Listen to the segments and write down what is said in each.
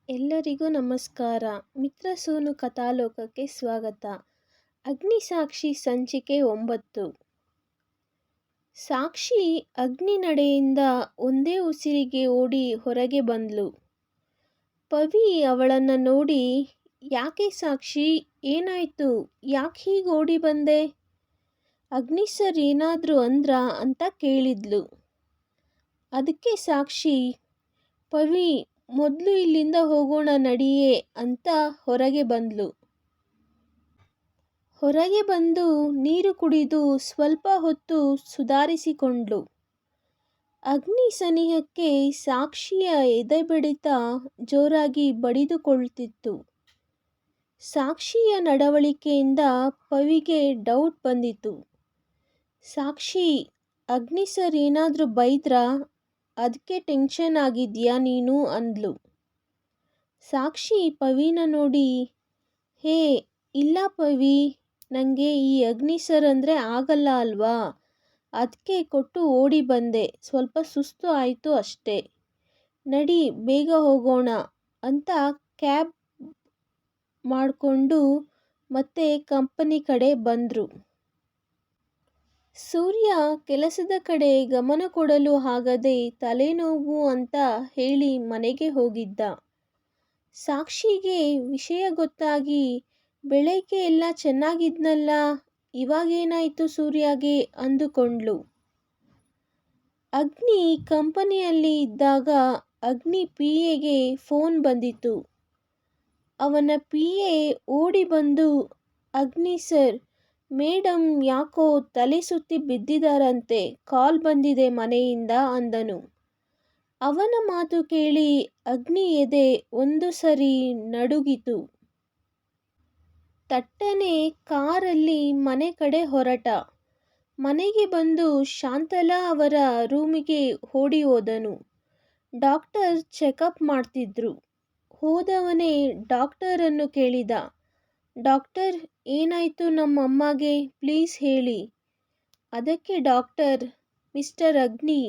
ಎಲ್ಲರಿಗೂ ನಮಸ್ಕಾರ. ಮಿತ್ರಸೂನು ಕಥಾಲೋಕಕ್ಕೆ ಸ್ವಾಗತ. ಅಗ್ನಿಸಾಕ್ಷಿ ಸಂಚಿಕೆ 9. ಸಾಕ್ಷಿ ಅಗ್ನಿ ನಡೆಯಿಂದ ಒಂದೇ ಉಸಿರಿಗೆ ಓಡಿ ಹೊರಗೆ ಬಂದ್ಲು. ಪವಿ ಅವಳನ್ನು ನೋಡಿ, ಯಾಕೆ ಸಾಕ್ಷಿ, ಏನಾಯ್ತು, ಯಾಕೆ ಹೀಗೆ ಓಡಿ ಬಂದೆ? ಅಗ್ನಿ ಸರ್ ಏನಾದರೂ ಅಂದ್ರಾ ಅಂತ ಕೇಳಿದ್ಲು. ಅದಕ್ಕೆ ಸಾಕ್ಷಿ, ಪವಿ ಮೊದಲು ಇಲ್ಲಿಂದ ಹೋಗೋಣ ನಡಿಯೇ ಅಂತ ಹೊರಗೆ ಬಂದ್ಲು. ಹೊರಗೆ ಬಂದು ನೀರು ಕುಡಿದು ಸ್ವಲ್ಪ ಹೊತ್ತು ಸುಧಾರಿಸಿಕೊಂಡ್ಳು. ಅಗ್ನಿ ಸನಿಹಕ್ಕೆ ಸಾಕ್ಷಿಯ ಎದೆ ಬಡಿತ ಜೋರಾಗಿ ಬಡಿದುಕೊಳ್ತಿತ್ತು. ಸಾಕ್ಷಿಯ ನಡವಳಿಕೆಯಿಂದ ಪವಿಗೆ ಡೌಟ್ ಬಂದಿತು. ಸಾಕ್ಷಿ, ಅಗ್ನಿ ಸರ್ ಏನಾದರೂ ಬೈದ್ರಾ? ಅದಕ್ಕೆ ಟೆನ್ಷನ್ ಆಗಿದ್ಯಾ ನೀನು ಅಂದ್ಲು. ಸಾಕ್ಷಿ ಪವಿನ ನೋಡಿ, ಹೇ ಇಲ್ಲ ಪವಿ, ನನಗೆ ಈ ಅಗ್ನಿ ಸರ್ ಅಂದರೆ ಆಗಲ್ಲ ಅಲ್ವಾ, ಅದಕ್ಕೆ ಕೊಟ್ಟು ಓಡಿ ಬಂದೆ, ಸ್ವಲ್ಪ ಸುಸ್ತು ಆಯಿತು ಅಷ್ಟೇ, ನಡಿ ಬೇಗ ಹೋಗೋಣ ಅಂತ ಕ್ಯಾಬ್ ಮಾಡಿಕೊಂಡು ಮತ್ತೆ ಕಂಪನಿ ಕಡೆ ಬಂದರು. ಸೂರ್ಯ ಕೆಲಸದ ಕಡೆ ಗಮನ ಕೊಡಲು ಆಗದೆ ತಲೆನೋವು ಅಂತ ಹೇಳಿ ಮನೆಗೆ ಹೋಗಿದ್ದ. ಸಾಕ್ಷಿಗೆ ವಿಷಯ ಗೊತ್ತಾಗಿ, ಬೆಳಗ್ಗೆ ಎಲ್ಲ ಚೆನ್ನಾಗಿದ್ನಲ್ಲ, ಇವಾಗೇನಾಯಿತು ಸೂರ್ಯಗೆ ಅಂದುಕೊಂಡ್ಳು. ಅಗ್ನಿ ಕಂಪನಿಯಲ್ಲಿ ಇದ್ದಾಗ ಅಗ್ನಿ PAಗೆ ಫೋನ್ ಬಂದಿತು. ಅವನ PA ಓಡಿ ಬಂದು, ಅಗ್ನಿ ಸರ್, ಮೇಡಮ್ ಯಾಕೋ ತಲೆ ಸುತ್ತಿ ಬಿದ್ದಿದ್ದಾರಂತೆ, ಕಾಲ್ ಬಂದಿದೆ ಮನೆಯಿಂದ ಅಂದನು. ಅವನ ಮಾತು ಕೇಳಿ ಅಗ್ನಿ ಎದೆ ಒಂದು ಸರಿ ನಡುಗಿತು. ತಟ್ಟನೆ ಕಾರಲ್ಲಿ ಮನೆ ಕಡೆ ಹೊರಟ. ಮನೆಗೆ ಬಂದು ಶಾಂತಲಾ ಅವರ ರೂಮಿಗೆ ಓಡಿ ಹೋದನು. ಡಾಕ್ಟರ್ ಚೆಕಪ್ ಮಾಡ್ತಿದ್ರು. ಹೋದವನೇ ಡಾಕ್ಟರನ್ನು ಕೇಳಿದ, ಡಾಕ್ಟರ್ ಏನಾಯಿತು ನಮ್ಮ ಅಮ್ಮಗೆ, ಪ್ಲೀಸ್ ಹೇಳಿ. ಅದಕ್ಕೆ ಡಾಕ್ಟರ್, ಮಿಸ್ಟರ್ ಅಗ್ನಿ,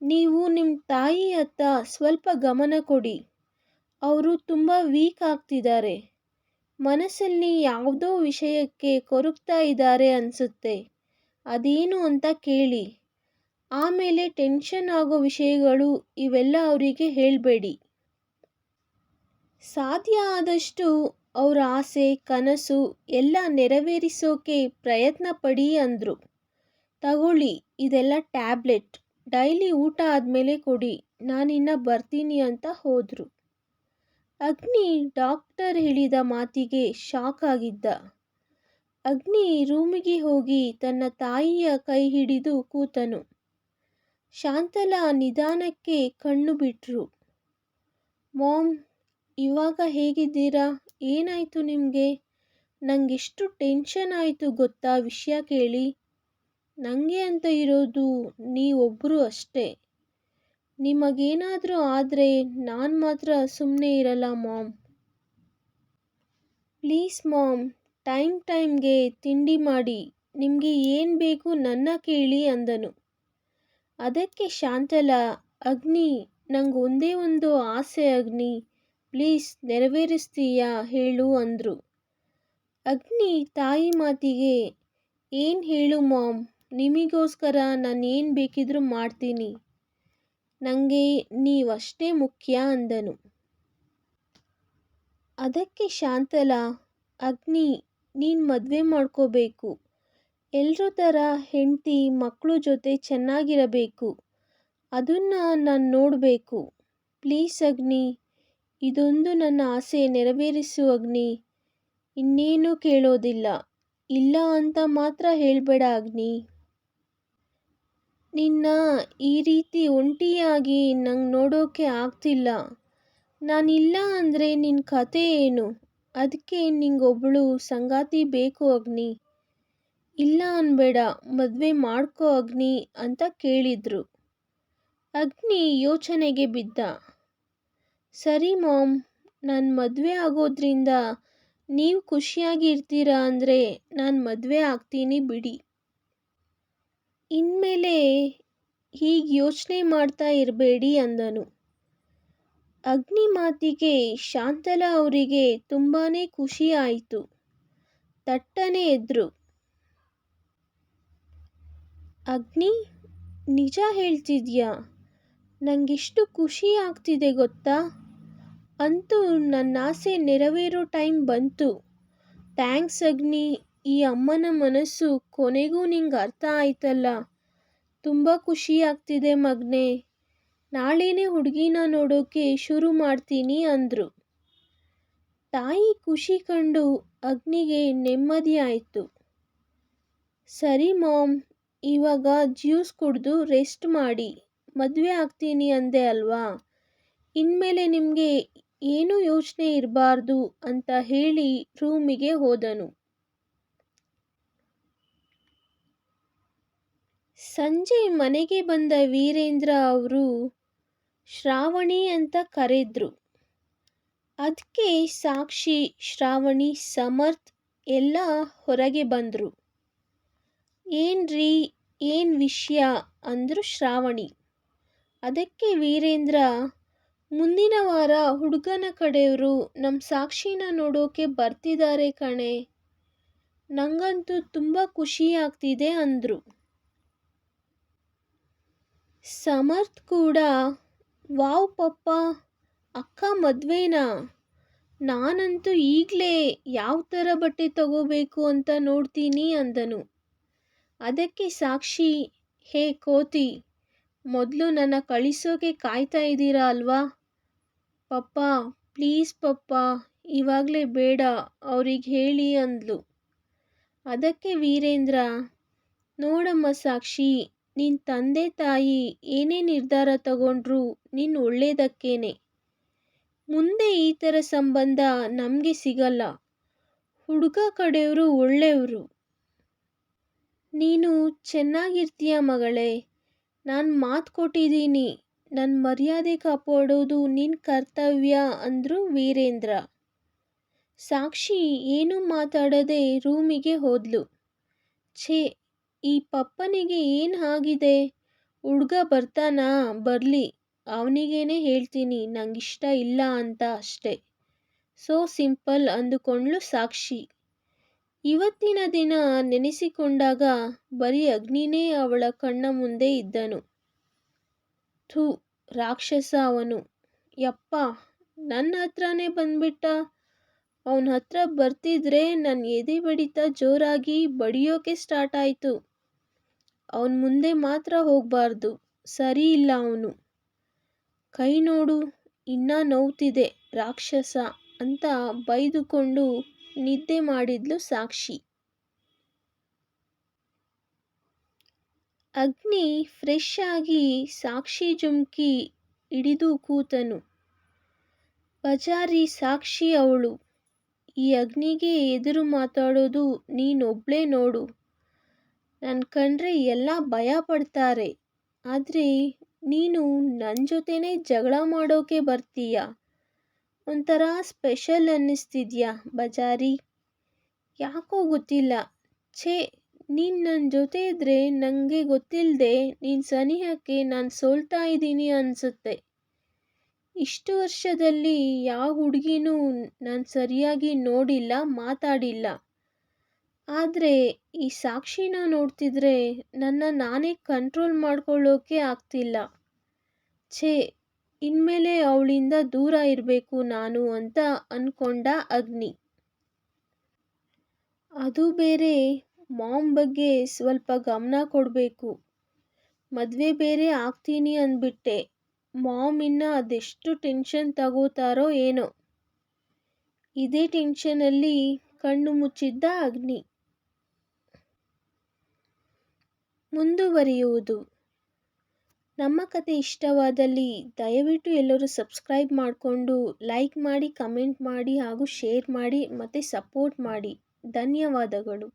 ನೀವು ನಿಮ್ಮ ತಾಯಿ ಹತ್ತ ಸ್ವಲ್ಪ ಗಮನ ಕೊಡಿ, ಅವರು ತುಂಬ ವೀಕ್ ಆಗ್ತಿದ್ದಾರೆ, ಮನಸ್ಸಲ್ಲಿ ಯಾವುದೋ ವಿಷಯಕ್ಕೆ ಕೊರಗ್ತಾ ಇದ್ದಾರೆ ಅನಿಸುತ್ತೆ, ಅದೇನು ಅಂತ ಕೇಳಿ, ಆಮೇಲೆ ಟೆನ್ಷನ್ ಆಗೋ ವಿಷಯಗಳು ಇವೆಲ್ಲ ಅವರಿಗೆ ಹೇಳಬೇಡಿ. ಸಾಧ್ಯ ಆದಷ್ಟು ಅವರ ಆಸೆ ಕನಸು ಎಲ್ಲ ನೆರವೇರಿಸೋಕೆ ಪ್ರಯತ್ನ ಪಡಿ ಅಂದರು. ತಗೊಳ್ಳಿ ಇದೆಲ್ಲ ಟ್ಯಾಬ್ಲೆಟ್, ಡೈಲಿ ಊಟ ಆದಮೇಲೆ ಕೊಡಿ, ನಾನಿನ್ನು ಬರ್ತೀನಿ ಅಂತ ಹೋದರು. ಅಗ್ನಿ ಡಾಕ್ಟರ್ ಹೇಳಿದ ಮಾತಿಗೆ ಶಾಕ್ ಆಗಿದ್ದ. ಅಗ್ನಿ ರೂಮಿಗೆ ಹೋಗಿ ತನ್ನ ತಾಯಿಯ ಕೈ ಹಿಡಿದು ಕೂತನು. ಶಾಂತಲಾ ನಿಧಾನಕ್ಕೆ ಕಣ್ಣು ಬಿಟ್ರು. ಮಾಮ್, ಇವಾಗ ಹೇಗಿದ್ದೀರಾ, ಏನಾಯಿತು ನಿಮಗೆ, ನನಗೆಷ್ಟು ಟೆನ್ಷನ್ ಆಯಿತು ಗೊತ್ತಾ ವಿಷಯ ಕೇಳಿ, ನನಗೆ ಅಂತ ಇರೋದು ನೀವೊಬ್ಬರು ಅಷ್ಟೇ, ನಿಮಗೇನಾದರೂ ಆದರೆ ನಾನು ಮಾತ್ರ ಸುಮ್ಮನೆ ಇರಲ್ಲ ಮಾಮ್. ಪ್ಲೀಸ್ ಮಾಮ್, ಟೈಮ್ಗೆ ತಿಂಡಿ ಮಾಡಿ, ನಿಮಗೆ ಏನು ಬೇಕು ನನ್ನ ಕೇಳಿ ಅಂದನು. ಅದಕ್ಕೆ ಶಾಂತಲಾ, ಅಗ್ನಿ, ನಂಗೆ ಒಂದೇ ಒಂದು ಆಸೆ ಅಗ್ನಿ, ಪ್ಲೀಸ್ ನೆರವೇರಿಸ್ತೀಯಾ ಹೇಳು ಅಂದರು. ಅಗ್ನಿ ತಾಯಿ ಮಾತಿಗೆ, ಏನು ಹೇಳು ಮಾಮ್, ನಿಮಗೋಸ್ಕರ ನಾನು ಏನು ಬೇಕಿದ್ರೂ ಮಾಡ್ತೀನಿ, ನನಗೆ ನೀವಷ್ಟೇ ಮುಖ್ಯ ಅಂದನು. ಅದಕ್ಕೆ ಶಾಂತಲಾ, ಅಗ್ನಿ, ನೀನು ಮದುವೆ ಮಾಡ್ಕೋಬೇಕು, ಎಲ್ಲರ ಥರ ಹೆಂಡತಿ ಮಕ್ಕಳು ಜೊತೆ ಚೆನ್ನಾಗಿರಬೇಕು, ಅದನ್ನು ನಾನು ನೋಡಬೇಕು, ಪ್ಲೀಸ್ ಅಗ್ನಿ, ಇದೊಂದು ನನ್ನ ಆಸೆ ನೆರವೇರಿಸು ಅಗ್ನಿ, ಇನ್ನೇನೂ ಕೇಳೋದಿಲ್ಲ, ಇಲ್ಲ ಅಂತ ಮಾತ್ರ ಹೇಳಬೇಡ ಅಗ್ನಿ. ನಿನ್ನ ಈ ರೀತಿ ಒಂಟಿಯಾಗಿ ನಂಗೆ ನೋಡೋಕೆ ಆಗ್ತಿಲ್ಲ, ನಾನಿಲ್ಲ ಅಂದರೆ ನಿನ್ನ ಕತೆ ಏನು, ಅದಕ್ಕೆ ನಿಂಗೊಬ್ಬಳು ಸಂಗಾತಿ ಬೇಕು ಅಗ್ನಿ, ಇಲ್ಲ ಅನ್ಬೇಡ, ಮದುವೆ ಮಾಡ್ಕೋ ಅಗ್ನಿ ಅಂತ ಕೇಳಿದ್ರು. ಅಗ್ನಿ ಯೋಚನೆಗೆ ಬಿದ್ದ. ಸರಿ ಮಾಮ್, ನಾನು ಮದುವೆ ಆಗೋದ್ರಿಂದ ನೀವು ಖುಷಿಯಾಗಿ ಇರ್ತೀರಾ ಅಂದರೆ ನಾನು ಮದುವೆ ಆಗ್ತೀನಿ ಬಿಡಿ, ಇನ್ಮೇಲೆ ಹೀಗೆ ಯೋಚನೆ ಮಾಡ್ತಾ ಇರಬೇಡಿ ಅಂದನು. ಅಗ್ನಿ ಮಾತಿಗೆ ಶಾಂತಲಾ ಅವರಿಗೆ ತುಂಬಾನೇ ಖುಷಿ ಆಯಿತು. ತಟ್ಟನೆ ಎದ್ರು. ಅಗ್ನಿ, ನಿಜ ಹೇಳ್ತಿದ್ಯಾ? ನಂಗೆಷ್ಟು ಖುಷಿ ಆಗ್ತಿದೆ ಗೊತ್ತಾ? ಅಂತೂ ನನ್ನಾಸೆ ನೆರವೇರೋ ಟೈಮ್ ಬಂತು. ಥ್ಯಾಂಕ್ಸ್ ಅಗ್ನಿ. ಈ ಅಮ್ಮನ ಮನಸ್ಸು ಕೊನೆಗೂ ನಿಂಗೆ ಅರ್ಥ ಆಯ್ತಲ್ಲ. ತುಂಬ ಖುಷಿ ಆಗ್ತಿದೆ ಮಗನೇ. ನಾಳೆನೇ ಹುಡುಗಿನ ನೋಡೋಕೆ ಶುರು ಮಾಡ್ತೀನಿ ಅಂದರು. ತಾಯಿ ಖುಷಿ ಕಂಡು ಅಗ್ನಿಗೆ ನೆಮ್ಮದಿ ಆಯಿತು. ಸರಿ ಮಾಮ್, ಇವಾಗ ಜ್ಯೂಸ್ ಕುಡಿದು ರೆಸ್ಟ್ ಮಾಡಿ. ಮದುವೆ ಆಗ್ತೀನಿ ಅಂದೆ ಅಲ್ವಾ, ಇನ್ಮೇಲೆ ನಿಮಗೆ ಏನೂ ಯೋಚನೆ ಇರಬಾರ್ದು ಅಂತ ಹೇಳಿ ರೂಮಿಗೆ ಹೋದನು. ಸಂಜೆ ಮನೆಗೆ ಬಂದ ವೀರೇಂದ್ರ ಅವರು ಶ್ರಾವಣಿ ಅಂತ ಕರೆದ್ರು. ಅದಕ್ಕೆ ಸಾಕ್ಷಿ, ಶ್ರಾವಣಿ, ಸಮರ್ಥ್ ಎಲ್ಲ ಹೊರಗೆ ಬಂದರು. ಏನ್ರಿ, ಏನು ವಿಷಯ ಅಂದರು ಶ್ರಾವಣಿ. ಅದಕ್ಕೆ ವೀರೇಂದ್ರ, ಮುಂದಿನ ವಾರ ಹುಡುಗನ ಕಡೆಯವರು ನಮ್ಮ ಸಾಕ್ಷಿನ ನೋಡೋಕೆ ಬರ್ತಿದ್ದಾರೆ ಕಣೆ. ನಂಗಂತೂ ತುಂಬ ಖುಷಿ ಆಗ್ತಿದೆ ಅಂದರು. ಸಮರ್ಥ್ ಕೂಡ, ವಾವ್ ಪಪ್ಪ, ಅಕ್ಕ ಮದುವೆನಾ? ನಾನಂತೂ ಈಗಲೇ ಯಾವ ಥರ ಬಟ್ಟೆ ತಗೋಬೇಕು ಅಂತ ನೋಡ್ತೀನಿ ಅಂದನು. ಅದಕ್ಕೆ ಸಾಕ್ಷಿ, ಹೇ ಕೋತಿ, ಮೊದಲು ನನ್ನ ಕಳಿಸೋಕೆ ಕಾಯ್ತಾ ಇದ್ದೀರಾ ಅಲ್ವಾ? ಪಪ್ಪ ಪ್ಲೀಸ್ ಪಪ್ಪ, ಇವಾಗಲೇ ಬೇಡ, ಅವ್ರಿಗೆ ಹೇಳಿ ಅಂದ್ಲು. ಅದಕ್ಕೆ ವೀರೇಂದ್ರ, ನೋಡಮ್ಮ ಸಾಕ್ಷಿ, ನಿನ್ನ ತಂದೆ ತಾಯಿ ಏನೇ ನಿರ್ಧಾರ ತಗೊಂಡ್ರು ನಿನ್ನ ಒಳ್ಳೇದಕ್ಕೇನೆ. ಮುಂದೆ ಈ ಥರ ಸಂಬಂಧ ನಮಗೆ ಸಿಗಲ್ಲ. ಹುಡುಗ ಕಡೆಯವರು ಒಳ್ಳೆಯವರು. ನೀನು ಚೆನ್ನಾಗಿರ್ತೀಯ ಮಗಳೇ. ನಾನು ಮಾತು ಕೊಟ್ಟಿದ್ದೀನಿ. ನನ್ನ ಮರ್ಯಾದೆ ಕಾಪಾಡೋದು ನಿನ್ನ ಕರ್ತವ್ಯ ಅಂದರು ವೀರೇಂದ್ರ. ಸಾಕ್ಷಿ ಏನೂ ಮಾತಾಡದೆ ರೂಮಿಗೆ ಹೋದ್ಲು. ಛೇ, ಈ ಪಪ್ಪನಿಗೆ ಏನು ಆಗಿದೆ? ಹುಡುಗ ಬರ್ತಾನಾ? ಬರಲಿ, ಅವನಿಗೇನೆ ಹೇಳ್ತೀನಿ ನಂಗಿಷ್ಟ ಇಲ್ಲ ಅಂತ ಅಷ್ಟೆ. ಸೋ ಸಿಂಪಲ್ ಅಂದುಕೊಂಡ್ಳು ಸಾಕ್ಷಿ. ಇವತ್ತಿನ ದಿನ ನೆನೆಸಿಕೊಂಡಾಗ ಬರೀ ಅಗ್ನಿನೇ ಅವಳ ಕಣ್ಣ ಮುಂದೆ ಇದ್ದನು. ಥೂ, ರಾಕ್ಷಸ ಅವನು. ಯಪ್ಪ, ನನ್ನ ಹತ್ರನೇ ಬಂದ್ಬಿಟ್ಟ. ಅವನ ಹತ್ರ ಬರ್ತಿದ್ರೆ ನನ್ನ ಎದೆ ಬಡಿತ ಜೋರಾಗಿ ಬಡಿಯೋಕೆ ಸ್ಟಾರ್ಟ್ ಆಯಿತು. ಅವನ ಮುಂದೆ ಮಾತ್ರ ಹೋಗಬಾರ್ದು. ಸರಿ ಇಲ್ಲ ಅವನು. ಕೈ ನೋಡು, ಇನ್ನೂ ನೋವ್ತಿದೆ ರಾಕ್ಷಸ ಅಂತ ಬೈದುಕೊಂಡು ನಿದ್ದೆ ಮಾಡಿದ್ಲು ಸಾಕ್ಷಿ. ಅಗ್ನಿ ಫ್ರೆಶ್ ಆಗಿ ಸಾಕ್ಷಿ ಜುಮ್ಕಿ ಹಿಡಿದು ಕೂತನು. ಬಜಾರಿ ಸಾಕ್ಷಿ ಅವಳು. ಈ ಅಗ್ನಿಗೆ ಎದುರು ಮಾತಾಡೋದು ನೀನೊಬ್ಳೇ ನೋಡು. ನನ್ನ ಕಂಡ್ರೆ ಎಲ್ಲ ಭಯ ಪಡ್ತಾರೆ. ಆದರೆ ನೀನು ನನ್ನ ಜೊತೆನೇ ಜಗಳ ಮಾಡೋಕೆ ಬರ್ತೀಯ. ಒಂಥರ ಸ್ಪೆಷಲ್ ಅನ್ನಿಸ್ತಿದ್ಯಾ ಬಜಾರಿ. ಯಾಕೋ ಗೊತ್ತಿಲ್ಲ. ಛೇ, ನೀನು ನನ್ನ ಜೊತೆ ಇದ್ದರೆ ನನಗೆ ಗೊತ್ತಿಲ್ಲದೆ ನೀನು ಸನಿಹಕ್ಕೆ ನಾನು ಸೋಲ್ತಾ ಇದ್ದೀನಿ ಅನಿಸುತ್ತೆ. ಇಷ್ಟು ವರ್ಷದಲ್ಲಿ ಯಾವ ಹುಡುಗಿನೂ ನಾನು ಸರಿಯಾಗಿ ನೋಡಿಲ್ಲ, ಮಾತಾಡಿಲ್ಲ. ಆದರೆ ಈ ಸಾಕ್ಷಿನ ನೋಡ್ತಿದ್ರೆ ನನ್ನ ನಾನೇ ಕಂಟ್ರೋಲ್ ಮಾಡ್ಕೊಳ್ಳೋಕೆ ಆಗ್ತಿಲ್ಲ. ಛೇ, ಇನ್ಮೇಲೆ ಅವಳಿಂದ ದೂರ ಇರಬೇಕು ನಾನು ಅಂತ ಅಂದ್ಕೊಂಡ ಅಗ್ನಿ. ಅದು ಬೇರೆ ಮಾಮ್ ಬಗ್ಗೆ ಸ್ವಲ್ಪ ಗಮನ ಕೊಡಬೇಕು. ಮದುವೆ ಬೇರೆ ಆಗ್ತೀನಿ ಅಂದ್ಬಿಟ್ಟೆ. ಮಾಮ್ ಇನ್ನು ಅದೆಷ್ಟು ಟೆನ್ಷನ್ ತಗೋತಾರೋ ಏನೋ. ಇದೇ ಟೆನ್ಷನಲ್ಲಿ ಕಣ್ಣು ಮುಚ್ಚಿದ್ದ ಅಗ್ನಿ. ಮುಂದುವರಿಯುವುದು. ನಮ್ಮ ಕತೆ ಇಷ್ಟವಾದಲ್ಲಿ ದಯವಿಟ್ಟು ಎಲ್ಲರೂ ಸಬ್ಸ್ಕ್ರೈಬ್ ಮಾಡಿಕೊಂಡು ಲೈಕ್ ಮಾಡಿ, ಕಮೆಂಟ್ ಮಾಡಿ ಹಾಗೂ ಶೇರ್ ಮಾಡಿ ಮತ್ತು ಸಪೋರ್ಟ್ ಮಾಡಿ. ಧನ್ಯವಾದಗಳು.